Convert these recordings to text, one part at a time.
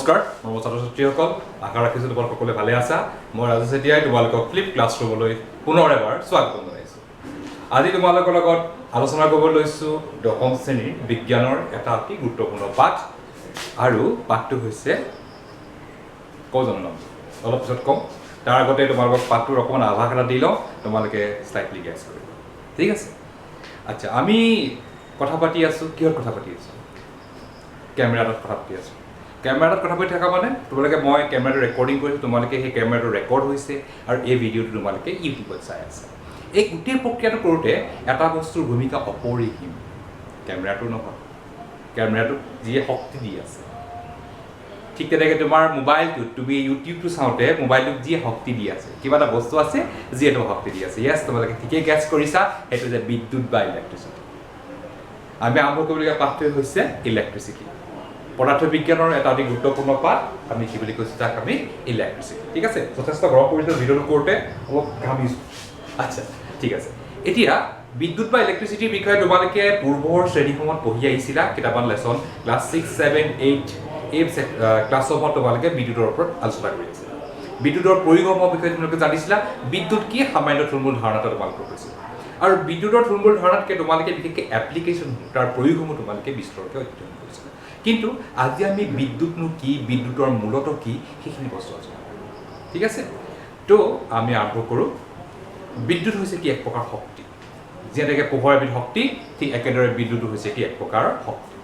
নমস্কাৰ মোৰ ছাত্ৰ ছাত্ৰীসকল আশা ৰাখিছোঁ তোমালোক সকলোৱে ভালে আছা মই ৰাজেশ চেতিয়াই তোমালোকক ফ্লিপ ক্লাছৰুমলৈ পুনৰ এবাৰ স্বাগতম জনাইছোঁ আজি তোমালোকৰ লগত আলোচনা কৰিব লৈছোঁ দশম শ্ৰেণীৰ বিজ্ঞানৰ এটা অতি গুৰুত্বপূৰ্ণ পাঠ আৰু পাঠটো হৈছে কজন নাম অলপ পিছত কম তাৰ আগতে তোমালোকক পাঠটোৰ অকণমান আভাস এটা দি লওঁ তোমালোকে স্লাইডলি গেছ কৰিব ঠিক আছে আচ্ছা আমি কথা পাতি আছোঁ কিহৰ কথা পাতি আছোঁ কেমেৰাত কথা পাতি আছোঁ কেমেৰাত কথা পাতি থকা মানে তোমালোকে মই কেমেৰাটো ৰেকৰ্ডিং কৰিছোঁ তোমালোকে সেই কেমেৰাটো ৰেকৰ্ড হৈছে আৰু এই ভিডিঅ'টো তোমালোকে ইউটিউবত চাই আছে এই গোটেই প্ৰক্ৰিয়াটো কৰোঁতে এটা বস্তুৰ ভূমিকা অপৰিসীম কেমেৰাটো নহয় কেমেৰাটোক যিয়ে শক্তি দি আছে ঠিক তেনেকৈ তোমাৰ মোবাইলটোত তুমি ইউটিউবটো চাওঁতে মোবাইলটোক যিয়ে শক্তি দি আছে কিবা এটা বস্তু আছে যিয়ে তোমাক শক্তি দি আছে য়েছ তোমালোকে ঠিকেই গেছ কৰিছা সেইটো যে বিদ্যুৎ বা ইলেক্ট্ৰিচিটি আমি আৰম্ভ কৰিবলগীয়া পাঠটোৱে হৈছে ইলেক্ট্ৰিচিটি পদাৰ্থ বিজ্ঞানৰ এটা অতি গুৰুত্বপূৰ্ণ পাঠ আমি কি বুলি কৈছোঁ তাক আমি ইলেক্ট্ৰিচিটি ঠিক আছে যথেষ্ট গৰম পৰিছে ভিডিঅ'টো কৰোঁতে অলপ ঘামিছোঁ আচ্ছা ঠিক আছে এতিয়া বিদ্যুৎ বা ইলেক্ট্ৰিচিটিৰ বিষয়ে তোমালোকে পূৰ্বৰ শ্ৰেণীসমূহত পঢ়ি আহিছিলা কেইটামান লেচন ক্লাছ 6, 7, 8 এই ক্লাছসমূহত তোমালোকে বিদ্যুতৰ ওপৰত আলোচনা কৰি আছিলা বিদ্যুতৰ প্ৰয়োগসমূহৰ বিষয়ে তোমালোকে জানিছিলা বিদ্যুৎ কি সামান্য থুলমূল ধাৰণাটো তোমালোকে কৈছিল আৰু বিদ্যুতৰ থুলমূল ধাৰণাতকৈ তোমালোকে বিশেষকৈ এপ্লিকেশ্যন তাৰ প্ৰয়োগসমূহ তোমালোকে বিস্তৰকৈ অধ্যয়ন কৰিছিলা কিন্তু আজি আমি বিদ্যুৎনো কি বিদ্যুতৰ মূলত কি সেইখিনি বস্তু আলোচনা কৰিম ঠিক আছে তো আমি আৰম্ভ কৰোঁ বিদ্যুৎ হৈছে কি এক প্ৰকাৰ শক্তি যেনেকৈ পোহৰ এবিধ শক্তি ঠিক একেদৰে বিদ্যুৎ হৈছে কি এক প্ৰকাৰ শক্তি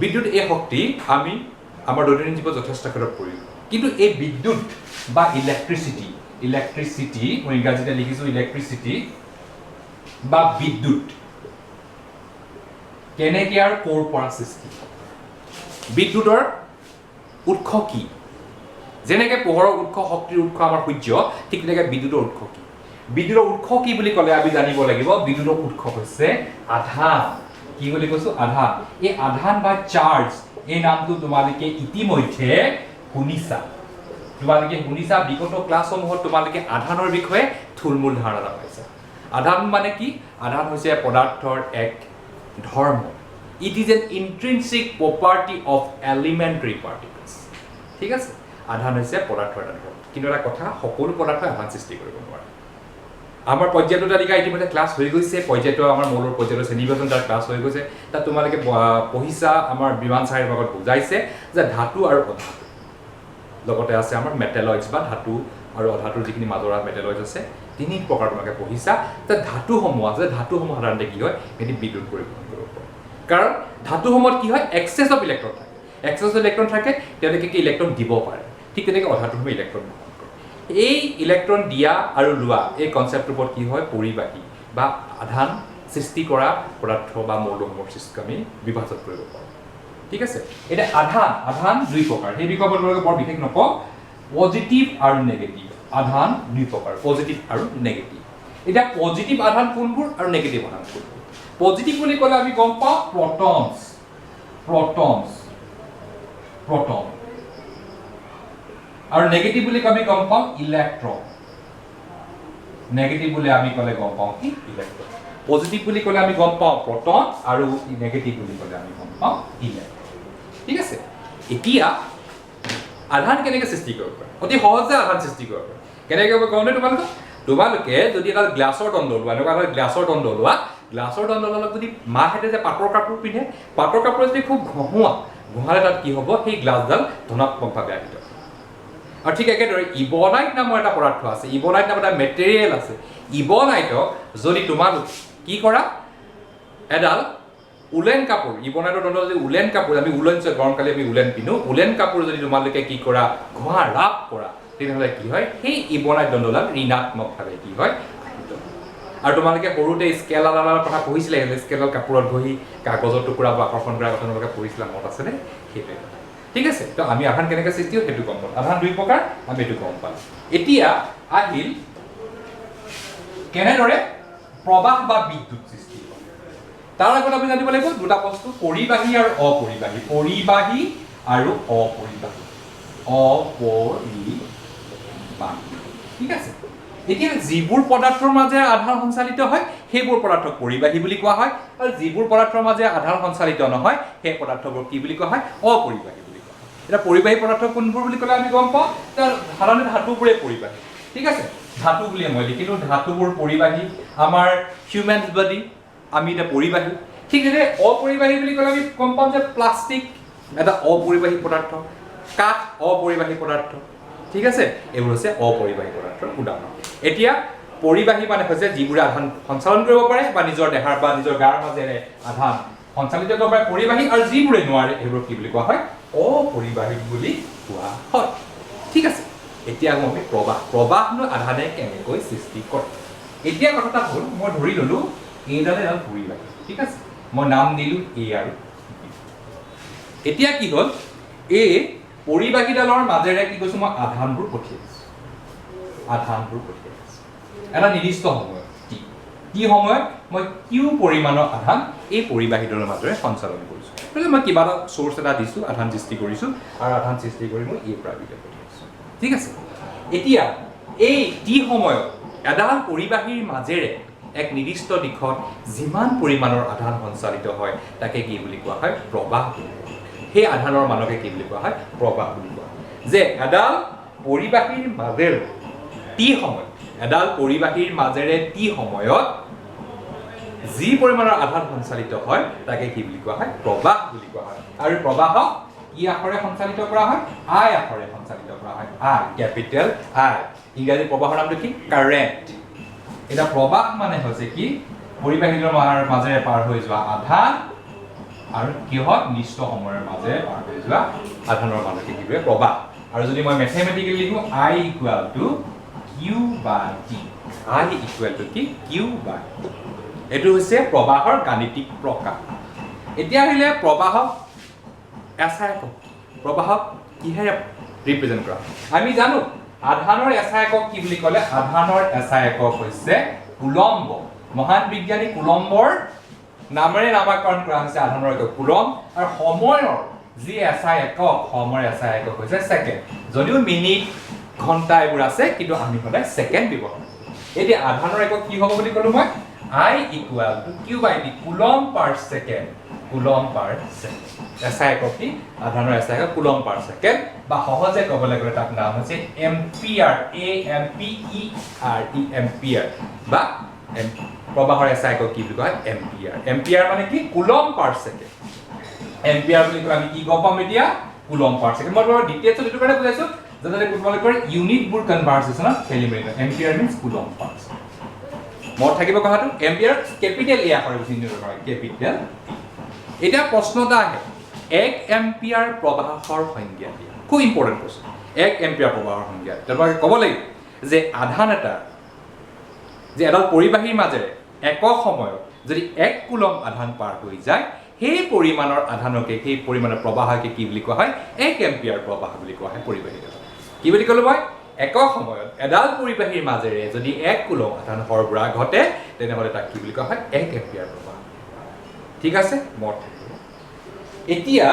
বিদ্যুৎ এই শক্তি আমি আমাৰ দৈনন্দিন জীৱনত যথেষ্ট ক্ষেত্ৰত প্ৰয়োগ কিন্তু এই বিদ্যুৎ বা ইলেক্ট্ৰিচিটি মই ইংৰাজীতে লিখিছোঁ ইলেক্ট্ৰিচিটি বা বিদ্যুৎ কেনেকৈ আৰু ক'ৰ পৰা সৃষ্টি বিদ্যুতৰ উৎস কি যেনেকৈ পোহৰৰ উৎস শক্তিৰ উৎস আমাৰ সূৰ্য ঠিক তেনেকৈ বিদ্যুতৰ উৎস কি বিদ্যুতৰ উৎস কি বুলি ক'লে আমি জানিব লাগিব বিদ্যুতৰ উৎস হৈছে আধান কি বুলি কৈছোঁ আধান এই আধান বা চাৰ্জ এই নামটো তোমালোকে ইতিমধ্যে শুনিছা বিগত ক্লাছসমূহত তোমালোকে আধানৰ বিষয়ে থুলমূল ধাৰণা এটা পাইছা আধান মানে কি আধান হৈছে পদাৰ্থৰ এক ধৰ্ম it is an intrinsic property of elementary particles ঠিক আছে আধান হৈছে পদাৰ্থৰ এটা ধৰ্ম কিন্তু এটা কথা সকলো পদাৰ্থই আধান সৃষ্টি কৰিব নোৱাৰে আমাৰ পৰ্যায়টো তালিকা ইতিমধ্যে ক্লাছ হৈ গৈছে পৰ্যায়টো আমাৰ মূলৰ পৰ্যায়টো শ্ৰেণীবিভাজন তাৰ ক্লাছ হৈ গৈছে তাত তোমালোকে পঢ়িছা আমাৰ বিমান ছাৰৰ ভাগত বুজাইছে যে ধাতু আৰু অধাতু লগতে আছে আমাৰ মেটেলইডছ বা ধাতু আৰু অধাতুৰ যিখিনি মাজৰা মেটেলইডছ আছে তিনি প্ৰকাৰ তোমালোকে পঢ়িছা যে ধাতুসমূহ আছে ধাতুসমূহ সাধাৰণতে কি হয় সিহঁতি বিদ্যুৎ পৰিবহণ কৰিব পাৰে কাৰণ ধাতুসমূহত কি হয় এক্সেছ অফ ইলেক্ট্ৰন থাকে তেওঁলোকে কি ইলেক্ট্ৰন দিব পাৰে ঠিক তেনেকৈ অধাতুসমূহ ইলেক্ট্ৰন এই ইলেক্ট্ৰন দিয়া আৰু লোৱা এই কনচেপ্টটোৰ ওপৰত কি হয় পৰিবাহী বা আধান সৃষ্টি কৰা পদাৰ্থ বা মৌলসমূহৰ সৃষ্টি আমি বিভাজন কৰিব পাৰোঁ ঠিক আছে এতিয়া আধান দুই প্ৰকাৰ সেই বিষয়ে তোমালোকে বৰ বিশেষ নকওঁ পজিটিভ আৰু নেগেটিভ আধান দুই প্ৰকাৰ পজিটিভ আৰু নেগেটিভ এতিয়া পজিটিভ আধান কোনবোৰ আৰু নেগেটিভ আধান কোনবোৰ পজিটিভ বুলি ক'লে আমি গম পাওঁ প্ৰটন আৰু নেগেটিভ বুলি আমি গম পাওঁ ইলেক্ট্ৰন নেগেটিভ বুলি আমি ক'লে গম পাওঁ কি ইলেক্ট্ৰন পজিটিভ বুলি ক'লে আমি গম পাওঁ প্ৰটন আৰু নেগেটিভ বুলি ক'লে আমি গম পাওঁ ইলেক্ট্ৰন ঠিক আছে এতিয়া আধান কেনেকৈ সৃষ্টি কৰিব পাৰে অতি সহজে আধান সৃষ্টি কৰিব পাৰে কেনেকৈ কওঁনে তোমালোকে যদি এটা গ্লাছৰ দণ্ড লোৱা এনেকুৱা এটা গ্লাছৰ দণ্ড লোৱা গ্লাছৰ দণ্ডৰ লগত যদি মাহঁতে যে পাটৰ কাপোৰ পিন্ধে পাটৰ কাপোৰ যদি খুব ঘঁহালে তাত কি হ'ব সেই গ্লাছডাল ধনাত্মকভাৱে আহিব আৰু ঠিক একেদৰে ইবনাইট নামৰ এটা পদাৰ্থ আছে ইবনাইট নামৰ এটা মেটেৰিয়েল আছে ইবনাইটক যদি তোমালোক কি কৰা এডাল উলেন কাপোৰ ইবনাইটৰ দণ্ড যদি উলেন কাপোৰ আমি গৰমকালি আমি উলেন পিন্ধো উলেন কাপোৰ যদি তোমালোকে কি কৰা ৰাপ কৰা তেতিয়াহ'লে কি হয় সেই ইবনাইট দণ্ডডাল ঋণাত্মকভাৱে কি হয় আৰু তোমালোকে সৰুতে স্কেলাৰৰ কথা পঢ়িছিলে স্কেলাৰ কাপোৰত ঘঁহি কাগজৰ টুকুৰা বা আকৰ্ষণ কৰাৰ কথা তোমালোকে পঢ়িছিলা মনত আছেনে সেইটোৱে ঠিক আছে তো আমি আধান কেনেকৈ সৃষ্টি হয় সেইটো গম পালোঁ আধান দুই প্ৰকাৰ আমি এইটো গম পালোঁ এতিয়া আহিল কেনেদৰে প্ৰবাহ বা বিদ্যুৎ সৃষ্টি হয় তাৰ আগত আমি জানিব লাগিব দুটা বস্তু পৰিবাহী আৰু অপৰিবাহী ঠিক আছে এতিয়া যিবোৰ পদাৰ্থৰ মাজেৰে আধান সঞ্চালিত হয় সেইবোৰ পদাৰ্থক পৰিবাহী বুলি কোৱা হয় আৰু যিবোৰ পদাৰ্থৰ মাজেৰে আধান সঞ্চালিত নহয় সেই পদাৰ্থবোৰ কি বুলি কোৱা হয় অপৰিবাহী বুলি কোৱা হয় এটা পৰিবাহী পদাৰ্থ কোনবোৰ বুলি ক'লে আমি গম পাওঁ সাধাৰণতে ধাতুবোৰে পৰিবাহী ঠিক আছে ধাতু বুলি মই লিখিলো ধাতুবোৰ পৰিবাহী আমাৰ হিউম্যান বডি আমি এটা পৰিবাহী ঠিক আছে অপৰিবাহী বুলি ক'লে আমি গম পাওঁ যে প্লাষ্টিক এটা অপৰিবাহী পদাৰ্থ কাঠ অপৰিবাহী পদাৰ্থ ঠিক আছে এইবোৰ হৈছে অপৰিবাহী পদাৰ্থৰ উদাহৰণ এতিয়া পৰিবাহী মানে হৈছে যিবোৰে আধান সঞ্চালন কৰিব পাৰে বা নিজৰ দেহাৰ বা নিজৰ গাৰ মাজেৰে আধান সঞ্চালিত কৰিব পাৰে পৰিবাহী আৰু যিবোৰে নোৱাৰে এইবোৰ কি বুলি কোৱা হয় অপৰিবাহী বুলি কোৱা হয় ঠিক আছে এতিয়া আমি প্ৰবাহনো আধানে কেনেকৈ সৃষ্টি কৰে এতিয়া কথাটা হ'ল মই ধৰি ললো এইডালে এডাল পৰিবাহী ঠিক আছে মই নাম দিলো এ আৰু এতিয়া কি হ'ল এই পৰিবাহীডালৰ মাজেৰে কি কৈছো মই আধানবোৰ পঠিয়াইছো এটা নিৰ্দিষ্ট সময়ত কি সময়ত মই কিউ পৰিমাণৰ আধান এই পৰিবাহীডালৰ মাজেৰে সঞ্চালন কৰিছো মানে মই কিবা এটা সোৰ্স এটা দিছো আধান সৃষ্টি কৰিছো আৰু আধান সৃষ্টি কৰি মই এই পৰা বিলে পঠিয়াইছো ঠিক আছে এতিয়া এই টি সময়ত এডাল পৰিবাহীৰ মাজেৰে এক নিৰ্দিষ্ট দিশত যিমান পৰিমাণৰ আধান সঞ্চালিত হয় তাকে কি বুলি কোৱা হয় প্ৰবাহ সেই আধানৰ মানকে কি বুলি কোৱা হয় প্ৰবাহ বুলি কোৱা হয় যে এডাল পৰিবাহীৰ মাজেৰে টি সময়ত এডাল পৰিবাহীৰ মাজেৰে টি সময়ত যি পৰিমাণৰ আধান সঞ্চালিত হয় তাকে কি বুলি কোৱা হয় প্ৰবাহ বুলি কোৱা হয় আৰু প্ৰবাহক কি আখৰে সঞ্চালিত কৰা হয় আই আখৰে সঞ্চালিত কৰা হয় আই ক্যাপিটেল আই ইংৰাজী প্ৰবাহৰ নামটো কি কাৰেন্ট এটা প্ৰবাহ মানে হৈছে কি পৰিবাহীৰ মাজেৰে পাৰ হৈ যোৱা আধান আৰু কিহত নিষ্ঠ সময়ৰ মাজেৰে পাৰ হৈ যোৱা আধানৰ মানকে কি কয় প্ৰবাহ আৰু যদি মই ম্যাথমেটিক্যালি লিখো I equal to Q by T I equal to কি Q by এটো হৈছে প্ৰবাহৰ গাণিতিক প্ৰকাশ এতিয়া আহিলে প্ৰবাহক এছাই একক প্ৰবাহক কিহেৰে ৰিপ্ৰেজেন্ট কৰা আমি জানো আধানৰ এছাই একক কি বুলি ক'লে আধানৰ এছাই একক হৈছে কুলম্ব মহান বিজ্ঞানী কুলম্বৰ নামেৰে নামকৰণ কৰা হৈছে আধানৰ একক কুলম্ব আৰু সময়ৰ যি এছাই একক সময়ৰ এছাই একক হৈছে সেকেন্ড যদিও মিনিট ঘণ্টা এইবোৰ আছে কিন্তু আমি সদায় সেকেন্ড ব্যৱহাৰ এতিয়া আধানৰ একক কি হ'ব বুলি ক'লো মই I equal to Q by T coulomb per second এছাই একক কি আধানৰ এছাই একক coulomb per second বা সহজে ক'বলৈ গ'লে তাৰ নাম হৈছে এম্পিয়াৰ এম্পিয়াৰ বা প্ৰবাহৰ এছাই একক কি বুলি কয় এম্পিয়াৰ মানে কি coulomb per second এম্পিয়াৰ বুলি ক'লে আমি কি গম পাম এতিয়া coulomb per second মই বাৰু ডিটেইলছত এইটো কাৰণে বুজাইছো যাতে তোমালোকৰ ইউনিটবোৰ কনভাৰচেচনত খেলি মেলি ampere means coulomb per second মোৰ থাকিব কথাটো এম্পিয়াৰ ক্যাপিটেল এ আখৰে চিহ্ন কৰা ক্যাপিটেল এটা প্ৰশ্নটা আহে 1 এম্পিয়াৰ প্ৰবাহৰ সংজ্ঞা দিয়া খুব ইম্পৰ্টেন্ট প্ৰশ্ন 1 এম্পিয়াৰ প্ৰবাহৰ সংজ্ঞা তোমাক ক'ব লাগিব যে আধান এটা যে এডাল পৰিবাহীৰ মাজেৰে একক সময়ত যদি 1 কুলম আধান পাৰ হৈ যায় সেই পৰিমাণৰ আধানকে সেই পৰিমাণৰ প্ৰবাহকে কি বুলি কোৱা হয় 1 এম্পিয়াৰ প্ৰবাহ বুলি কোৱা হয় পৰিবাহীৰ কি বুলি ক'লো মই একক সময়ত এডাল পৰিবাহীৰ মাজেৰে যদি 1 কুলম আধান সৰবৰাহ ঘটে তেনেহলে তাক কি বুলি কোৱা হয় 1 এম্পিয়াৰ প্ৰবাহ ঠিক আছে মত এতিয়া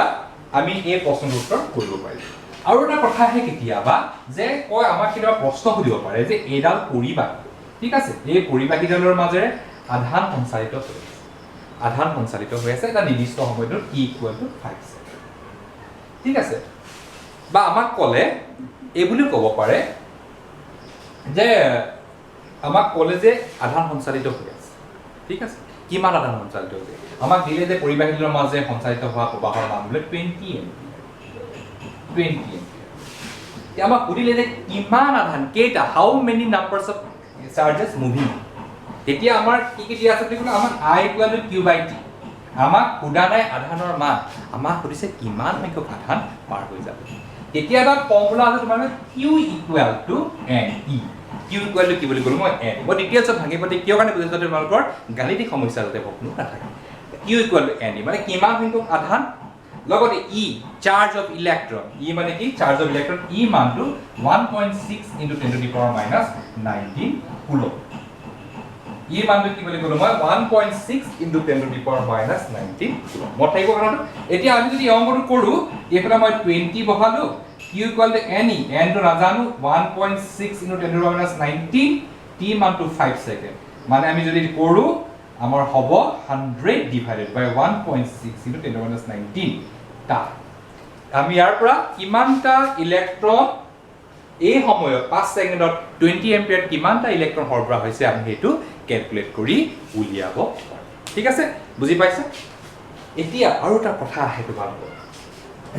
আমি এই প্ৰশ্নৰ উত্তৰ কৰিব পাৰিম আৰু এটা কথা আছে কেতিয়াবা যে কয় আমাক কিবা প্ৰশ্ন সুধিব পাৰে যে এডাল পৰিবাহী ঠিক আছে এই পৰিবাহীডালৰ মাজেৰে আধান সঞ্চালিত হৈ আছে এটা নিৰ্দিষ্ট সময়ত t = 5 সেকেন্ড ঠিক আছে বা আমাক ক'লে এই বুলি ক'ব পাৰে যে আমাক ক'লে যে আধান সঞ্চালিত হৈ আছে ঠিক আছে কিমান আধান সঞ্চালিত হৈছে আমাক দিলে যে পৰিবাহীৰ মাজে সঞ্চালিত হোৱা প্ৰবাহৰ মান বোলে 20 এম্পিয়াৰ আমাক সুধিলে যে কিমান আধান কেইটা হাউ মেনি নাম্বাৰস অফ চাৰ্জেছ মুভিং তেতিয়া আমাৰ কি কি দিয়া আছে দেখুন আমাক I equal to Q by T আমাক সুধা নাই আধানৰ মান আমাক সুধিছে কিমান সংখ্যক আধান পাৰ হৈ যাব তেতিয়া এটা ফৰ্মুলা আছে তোমাৰ Q equal to N E Q equal to কি বুলি ক'লো মই N মই ডিটেইলছত ভাঙি পাতি কিয় কাৰণে বুজাইছো তোমালোকৰ গাণিতিক সমস্যা যাতে ভকনো নাথাকে Q equal to N মানে কিমান সংখ্যক আধান লগতে E charge of electron E মানে কি চাৰ্জ অফ ইলেক্ট্ৰন E মানটো 1.6 × 10⁻⁻19 কুলম E মানটো কি বুলি ক'লো মই 1.6 × 10⁻⁻19 কুলম মই থাকিব কাৰণটো এতিয়া আমি যদি অংকটো কৰো এফালে মই 20 বহালো Q equal to NE N to নাজানো 1.6 × 10⁻⁹ T মানটো 5 সেকেন্ড মানে আমি যদি কৰো আমাৰ হ'ব 100 divided by 1.6 × 10⁻⁹ টা আমি ইয়াৰ পৰা কিমানটা ইলেক্ট্ৰন এই সময়ত 5 ছেকেণ্ডত 20 এম্পিয়াৰত কিমানটা ইলেক্ট্ৰন সৰবৰাহ হৈছে আমি সেইটো ক্যালকুলেট কৰি উলিয়াব পাৰোঁ ঠিক আছে বুজি পাইছে এতিয়া আৰু এটা কথা আহে তোমালোকৰ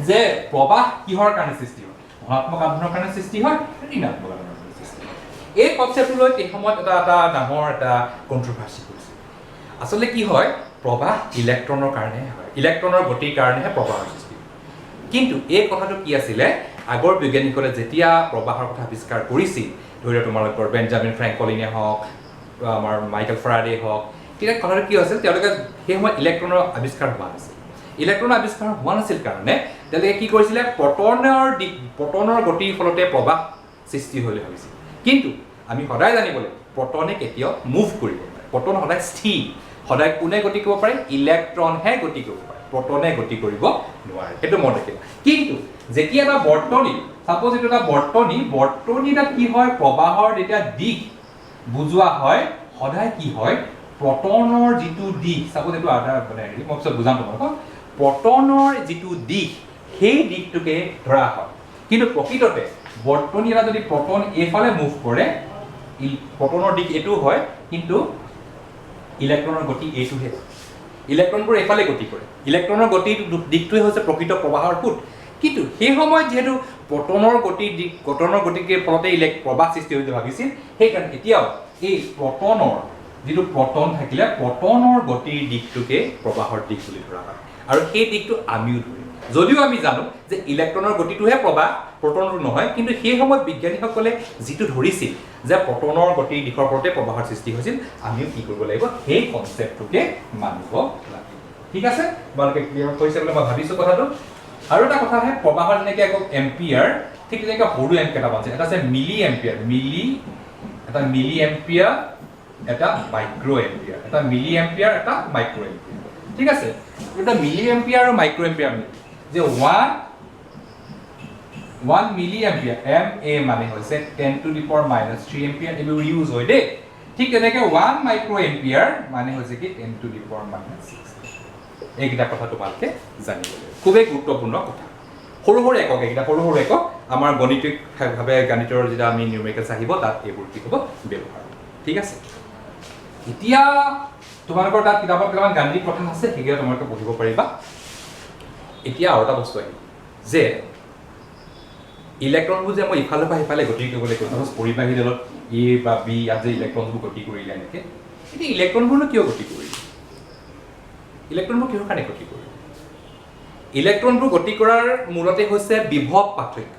যে প্ৰবাহ কিহৰ কাৰণে সৃষ্টি হয় ধনাত্মক আধানৰ কাৰণে সৃষ্টি হয় ঋণাত্মক আধানৰ কাৰণে সৃষ্টি হয় এই কনসেপ্টটো লৈ এই সময়ত এটা ডাঙৰ এটা কন্ট্ৰভাৰ্সি হৈছে আসলে কি হয় প্ৰবাহ ইলেক্ট্ৰনৰ কাৰণে হয় ইলেক্ট্ৰনৰ গতিৰ কাৰণেহে প্ৰবাহৰ সৃষ্টি হয় কিন্তু এই কথাটো কি আছিল আগৰ বৈজ্ঞানিকসকলে যেতিয়া প্ৰবাহৰ কথা আৱিষ্কাৰ কৰিছিল ধৰি তোমালোকৰ বেঞ্জামিন ফ্ৰেংকলিনে হওক আমাৰ মাইকেল ফেৰাডে হওক তেতিয়া কথাটো কি হৈছিল তেওঁলোকে সেই সময়ত ইলেক্ট্ৰনৰ আৱিষ্কাৰ হোৱা নাছিল ইলেক্ট্ৰনৰ আৱিষ্কাৰ হোৱা নাছিল কাৰণে তেওঁলোকে কি কৰিছিলে পটনৰ গতিৰ ফলতে প্ৰবাহ সৃষ্টি হ'লে ভাবিছিল কিন্তু আমি সদায় জানিব লাগিব পটনে কেতিয়াও মুভ কৰিব পাৰে পটন সদায় স্থিৰ সদায় কোনে গতি কৰিব পাৰে ইলেক্ট্ৰনহে গতি কৰিব পাৰে পটনে গতি কৰিব নোৱাৰে সেইটো মনত ৰাখিবা কিন্তু যেতিয়া এটা বৰ্তনী সাপোজ এইটো এটা বৰ্তনীটা কি হয় প্ৰবাহৰ যেতিয়া দিশ বুজোৱা হয় সদায় কি হয় পটনৰ যিটো দিশ সাপোজ এইটো আধা মানে মই পিছত বুজাম তোমালোকক পটনৰ যিটো দিশ সেই দিশটোকে ধৰা হয় কিন্তু প্ৰকৃততে বৰ্তনী এটা যদি পটন এফালে মুভ কৰে পটনৰ দিশ এটো হয় কিন্তু ইলেক্ট্ৰনৰ গতি এইটোহে ইলেক্ট্ৰনবোৰ এফালে গতি কৰে ইলেক্ট্ৰনৰ গতিৰ দিশটোৱে হৈছে প্ৰকৃত প্ৰবাহৰ পুট কিন্তু সেই সময়ত যেহেতু পটনৰ গতিকে ফলতে প্ৰবাহ সৃষ্টি হৈছে ভাবিছিল সেইকাৰণে এতিয়াও এই পটনৰ যিটো পটন থাকিলে পটনৰ গতিৰ দিশটোকে প্ৰবাহৰ দিশ বুলি ধৰা হয় আৰু সেই দিশটো আমিও ধৰিম যদিও আমি জানো যে ইলেক্ট্ৰনৰ গতিটোহে প্ৰবাহ পটনটো নহয় কিন্তু সেই সময়ত বিজ্ঞানীসকলে যিটো ধৰিছিল যে পটনৰ গতিৰ দিশৰ ফলতে প্ৰবাহৰ সৃষ্টি হৈছিল আমিও কি কৰিব লাগিব সেই কনসেপ্টটোকে মানিব লাগিব ঠিক আছে তোমালোকে ক্লিয়াৰ কৰিছে বুলি মই ভাবিছো কথাটো আৰু এটা কথা আছে প্ৰবাহৰ যেনেকৈ এক এম্পিয়াৰ ঠিক তেনেকৈ সৰু এম্পিয়াৰ আছে এটা আছে মিলি এম্পিয়াৰ এটা মিলি এম্পিয়াৰ এটা মাইক্ৰো এম্পিয়াৰ এটা মিলি এম্পিয়াৰ এটা মাইক্ৰো এম্পিয়াৰ ঠিক আছে এটা মিলি এম্পিয়াৰ আৰু মাইক্ৰো এম্পিয়াৰ যে 1 মিলি এম্পিয়াৰ MA মানে হৈছে 10 টু দি পাৱাৰ -3 এম্পিয়াৰ এইবোৰ ইউজ হয় দেই ঠিক তেনেকৈ 1 মাইক্ৰো এম্পিয়াৰ মানে হৈছে কি 10 টু দি পাৱাৰ -6 এইকেইটা কথা তোমালোকে জানিব লাগিব খুবেই গুৰুত্বপূৰ্ণ কথা সৰু একক এইকেইটা সৰু একক আমাৰ গণিতিকভাৱে গণিতৰ যেতিয়া আমি নিউমেৰিকেলছ আহিব তাত এইবোৰ কি হ'ব ব্যৱহাৰ ঠিক আছে এতিয়া তোমালোকৰ তাত কিতাপত কেইটামান গাণিতিক কথা আছে সেইকেইটা তোমালোকে পঢ়িব পাৰিবা এতিয়া আৰু এটা বস্তু আহিব যে ইলেক্ট্ৰনবোৰ যে মই ইফালৰ পৰা সিফালে গতি কৰিবলৈ কৈছোঁ পৰিবাহী দলত এ বা বি ইয়াত যে ইলেক্ট্ৰনবোৰ গতি কৰিলে এনেকৈ এতিয়া ইলেক্ট্ৰনবোৰনো কিয় গতি কৰিলে ইলেক্ট্ৰনবোৰ কিহৰ কাৰণে গতি কৰিলে ইলেক্ট্ৰনবোৰ গতি কৰাৰ মূলতে হৈছে বিভৱ পাৰ্থক্য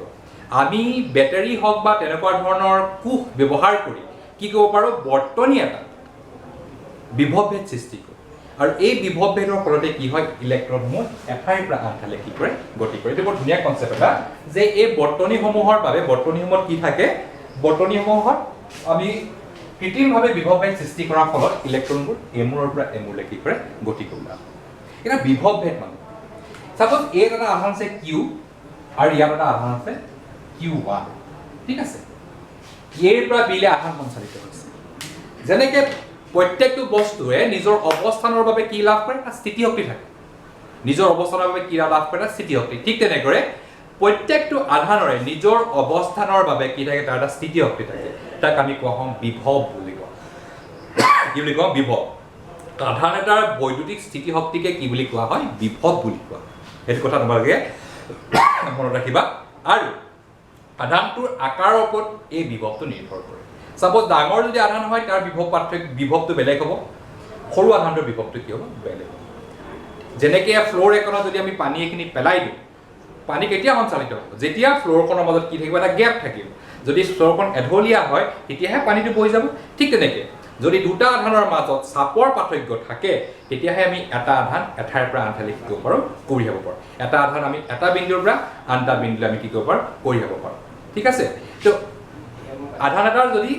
আমি বেটাৰী হওক বা তেনেকুৱা ধৰণৰ কোষ ব্যৱহাৰ কৰি কি কৰিব পাৰোঁ বৰ্তনী এটা বিভৱ ভেদ সৃষ্টি কৰে আৰু এই বিভৱ ভেদৰ ফলতে কি হয় ইলেক্ট্ৰনসমূহ এঠাইৰ পৰা আনঠাইলৈ কি কৰে গতি কৰে এইটো বৰ ধুনীয়া কনচেপ্ট এটা যে এই বৰ্তনীসমূহৰ বাবে বৰ্তনীসমূহত কি থাকে বৰ্তনীসমূহত আমি কৃত্ৰিমভাৱে বিভৱ ভেদ সৃষ্টি কৰাৰ ফলত ইলেক্ট্ৰনবোৰ এমূৰৰ পৰা এমূৰলৈ কি কৰে গতি কৰে এটা বিভৱ ভেদ মানে সাপোজ এ এটা আধান আছে কিউ আৰু ইয়াত এটা আধান আছে Q1 ঠিক আছে এৰ পৰা বিলে আধান সঞ্চালিত হৈছে যেনেকৈ প্ৰত্যেকটো বস্তুৱে নিজৰ অৱস্থানৰ বাবে কি লাভ কৰে এটা স্থিতি শক্তি থাকে নিজৰ অৱস্থানৰ বাবে কি লাভ কৰে এটা স্থিতি শক্তি ঠিক তেনেকৈ প্ৰত্যেকটো আধানৰে নিজৰ অৱস্থানৰ বাবে কি থাকে তাৰ এটা স্থিতি শক্তি থাকে তাক আমি কোৱা হওঁ বিভৱ বুলি কোৱা কি বুলি কোৱা বিভৱ আধান এটাৰ বৈদ্যুতিক স্থিতি শক্তিকে কি বুলি কোৱা হয় বিভৱ বুলি কোৱা সেইটো কথা তোমালোকে মনত ৰাখিবা আৰু আধানটোৰ আকাৰৰ ওপৰত এই বিভৱটো নিৰ্ভৰ কৰে সাপোজ ডাঙৰ যদি আধান হয় তাৰ বিভৱটো বেলেগ হ'ব সৰু আধানটোৰ বিভৱটো কি হ'ব বেলেগ হ'ব যেনেকৈ ফ্ল'ৰ এখনত যদি আমি পানী এখিনি পেলাই দিওঁ পানী কেতিয়া সঞ্চালিত হ'ব যেতিয়া ফ্ল'ৰখনৰ মাজত কি থাকিব এটা গেপ থাকিব যদি ফ্ল'ৰখন এঢলীয়া হয় তেতিয়াহে পানীটো বৈ যাব ঠিক তেনেকৈ যদি দুটা আধানৰ মাজত চাপৰ পাৰ্থক্য থাকে তেতিয়াহে আমি এটা আধান এঠাইৰ পৰা আনঠাইলৈ কি কৰিব পাৰোঁ কঢ়িয়াব পাৰোঁ এটা আধান আমি এটা বিন্দুৰ পৰা আন এটা বিন্দুলৈ আমি কি কৰিব পাৰোঁ কঢ়িয়াব পাৰোঁ ঠিক আছে তো আধান এটাৰ যদি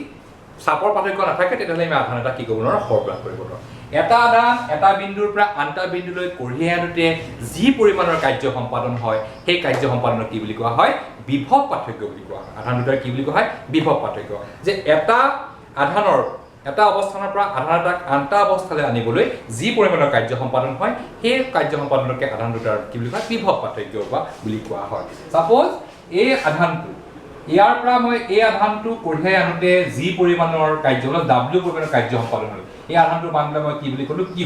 চাপৰ পাৰ্থক্য নাথাকে তেতিয়াহ'লে আমি আধান এটা কি কৰিব নোৱাৰোঁ সৰবৰাহ কৰিব নোৱাৰোঁ এটা আধান এটা বিন্দুৰ পৰা আন এটা বিন্দুলৈ কঢ়িয়াই আনোতে যি পৰিমাণৰ কাৰ্য সম্পাদন হয় সেই কাৰ্য সম্পাদনক কি বুলি কোৱা হয় বিভৱ পাৰ্থক্য বুলি কোৱা হয় আধান দুটাৰ কি বুলি কোৱা হয় বিভৱ পাৰ্থক্য যে এটা আধানৰ এটা অৱস্থানৰ পৰা আধান এটাক আনটা অৱস্থালৈ আনিবলৈ যি পৰিমাণৰ কাৰ্য সম্পাদন হয় সেই কাৰ্য সম্পাদনকে আধান দুটাৰ কি বুলি কয় বিভৱ পাৰ্থক্য বা বুলি কোৱা হয় সাপোজ এই আধানটো ইয়াৰ পৰা মই এই আধানটো কঢ়িয়াই আনোতে যি পৰিমাণৰ কাৰ্য হ'ল w পৰিমাণৰ কাৰ্য সম্পাদন হ'ল এই আধানটোৰ মানলৈ মই কি বুলি ক'লো q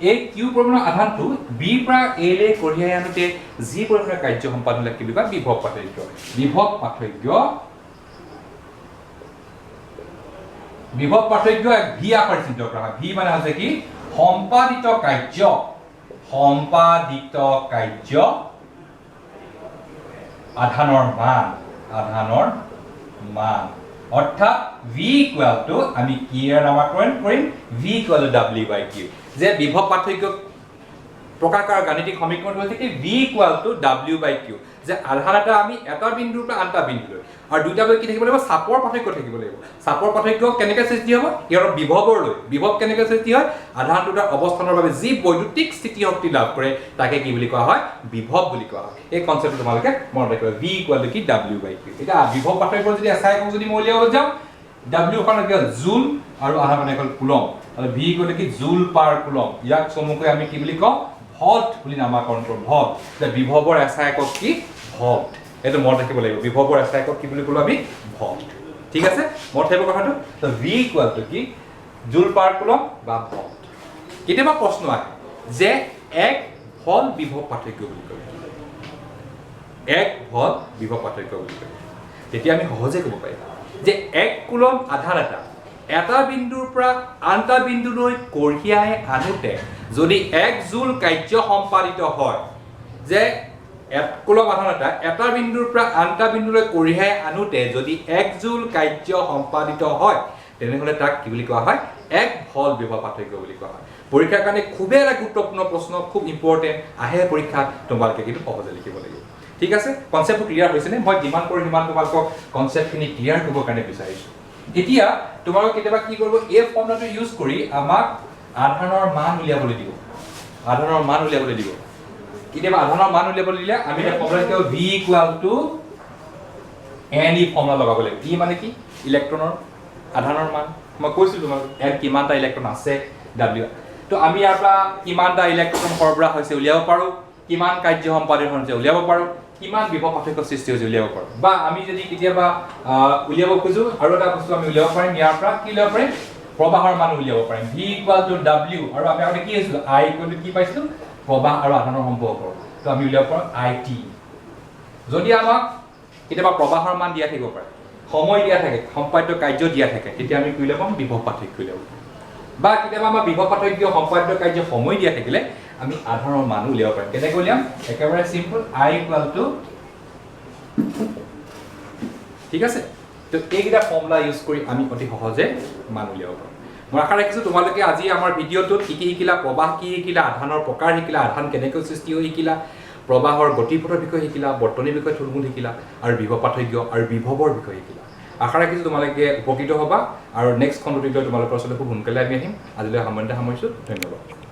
এই q পৰিমাণৰ আধানটো b পৰা a লৈ কঢ়িয়াই আনোতে যি পৰিমাণৰ কাৰ্য সম্পাদন হ'ল কি বুলি কয় বিভৱ পাৰ্থক্য এক ভি আকাৰে চিহ্নিত কৰা হয় ভি মানে হৈছে কি সম্পাদিত কাৰ্য আধানৰ মান অৰ্থাৎ v ইকুৱেল টু আমি কি এৰ নামাকৰণ কৰিম v equal to w by q যে বিভৱ পাৰ্থক্য প্ৰকাশ কৰাৰ গাণিতিক সমীকৰণ হৈছে কি v equal to w by q যে আধান এটা আমি এটা বিন্দুৰ পৰা আনটা বিন্দুলৈ আৰু দুইটা লৈ কি থাকিব লাগিব চাপৰ পাৰ্থক্য থাকিব লাগিব চাপৰ পাৰ্থক্য কেনেকৈ সৃষ্টি হ'ব ইয়াৰ বিভৱলৈ বিভৱ কেনেকৈ সৃষ্টি হয় আধান দুটাৰ অৱস্থানৰ বাবে যি বৈদ্যুতিক স্থিতি শক্তি লাভ কৰে তাকে কি বুলি কোৱা হয় বিভৱ বুলি কোৱা হয় এই কনচেপ্টটো তোমালোকে মনত ৰাখিবা v ইকুৱেল টু কি w বাই q এটা বিভৱ পাৰ্থক্য যদি এছাই একক যদি মই উলিয়াব যাওঁ w খন কি জুল আৰু আধান মানে হ'ল কুলম আৰু v ইকুৱেল টু কি জুল পাৰ কুলম ইয়াক চমুকৈ আমি কি বুলি কওঁ ভল্ট বুলি নামাকৰণ কৰোঁ ভল্ট যে বিভৱৰ এছাই একক কি ভল্ট এইটো মনত ৰাখিব লাগিব বিভৱৰ এছাই একক কি বুলি ক'লো আমি ভল্ট ঠিক আছে মনত ৰাখিব কথাটো তো v ইকুৱেল টু কি জুল পাৰ কুলম বা ভল্ট কেতিয়াবা প্ৰশ্ন আহে যে এক ভল্ট বিভৱ পাৰ্থক্য বুলি কয় এক ভল্ট বিভৱ পাৰ্থক্য বুলি কয় তেতিয়া আমি সহজে ক'ব পাৰিম যে এক কুলম আধান এটা বিন্দুৰ পৰা আনটা বিন্দুলৈ কঢ়িয়াই আনোতে যদি এক জুল কাৰ্য সম্পাদিত হয় যে এক কুলম আধান এটা বিন্দুৰ পৰা আনটা বিন্দুলৈ কঢ়িয়াই আনোতে যদি এক জুল কাৰ্য সম্পাদিত হয় তেনেহ'লে তাক কি বুলি কোৱা হয় এক ভল্ট বিভৱ পাৰ্থক্য বুলি কোৱা হয় পৰীক্ষাৰ কাৰণে খুবেই এটা গুৰুত্বপূৰ্ণ প্ৰশ্ন খুব ইম্পৰ্টেণ্ট আহে পৰীক্ষাত তোমালোকে কিন্তু সহজে লিখিব লাগিব ঠিক আছে কনচেপ্টটো ক্লিয়াৰ হৈছেনে মই যিমান পাৰোঁ সিমান তোমালোকক কনচেপ্টখিনি ক্লিয়াৰ কৰিবৰ কাৰণে বিচাৰিছোঁ এতিয়া তোমালোকে কেতিয়াবা কি কৰিব এই ফৰ্মুলাটো ইউজ কৰি আমাক আধানৰ মান উলিয়াবলৈ দিব কেতিয়াবা আধানৰ মান উলিয়াবলৈ দিলে আমি এটা ফৰ্মুলা লিখিব v ইকুৱেল টু n ই ফৰ্মুলা লগাব লাগিব ই মানে কি ইলেক্ট্ৰনৰ আধানৰ মান মই কৈছিলোঁ তোমালোক n কিমানটা ইলেক্ট্ৰন আছে w তো আমি ইয়াৰ পৰা কিমানটা ইলেক্ট্ৰন সৰবৰাহ হৈছে উলিয়াব পাৰোঁ কিমান কাৰ্য সম্পাদন হৈছে উলিয়াব পাৰোঁ কিমান বিভৱ পাৰ্থক্য সৃষ্টি হৈছে উলিয়াব পাৰোঁ বা আমি যদি কেতিয়াবা উলিয়াব খোজোঁ আৰু এটা বস্তু আমি উলিয়াব পাৰিম ইয়াৰ পৰা কি উলিয়াব পাৰিম প্ৰবাহৰ মান উলিয়াব পাৰিম v ইকুৱেল টু w আৰু আমি আগতে কি হৈছিলোঁ i ইকুৱেল টু কি পাইছিলোঁ প্ৰবাহ আৰু আধানৰ সম্পৰ্ক তো আমি উলিয়াব পাৰোঁ it যদি আমাক কেতিয়াবা প্ৰবাহৰ মান দিয়া থাকিব পাৰে সময় দিয়া থাকে সম্পাদ্য কাৰ্য দিয়া থাকে তেতিয়া আমি কি উলিয়াব পাম বিভৱ পাৰ্থক্য উলিয়াব বা কেতিয়াবা আমাৰ বিভৱ পাৰ্থক্য সম্পাদ্য কাৰ্য সময় দিয়া থাকিলে আমি আধানৰ মান উলিয়াব পাৰিম কেনেকৈ উলিয়াম একেবাৰে সিম্পল i ইকুৱেল টু ঠিক আছে তো এইকেইটা ফৰ্মুলা ইউজ কৰি আমি অতি সহজে মান উলিয়াব পাৰোঁ মই আশা ৰাখিছোঁ তোমালোকে আজি আমাৰ ভিডিঅ'টোত কি শিকিলা প্ৰবাহ কি শিকিলা আধানৰ প্ৰকাৰ শিকিলা আধান কেনেকৈ সৃষ্টি হৈ শিকিলা প্ৰবাহৰ গতিপথৰ বিষয়ে শিকিলা বৰ্তনীৰ বিষয়ে থুলমূল শিকিলা আৰু বিভৱ পাৰ্থক্য আৰু বিভৱৰ বিষয়ে শিকিলা আশা ৰাখিছোঁ তোমালোকে উপকৃত হ'বা আৰু নেক্সট খণ্ডটোলৈ তোমালোকৰ ওচৰলৈ খুব সোনকালে আমি আহিম আজিলৈ সামৰণি সামৰিছোঁ ধন্যবাদ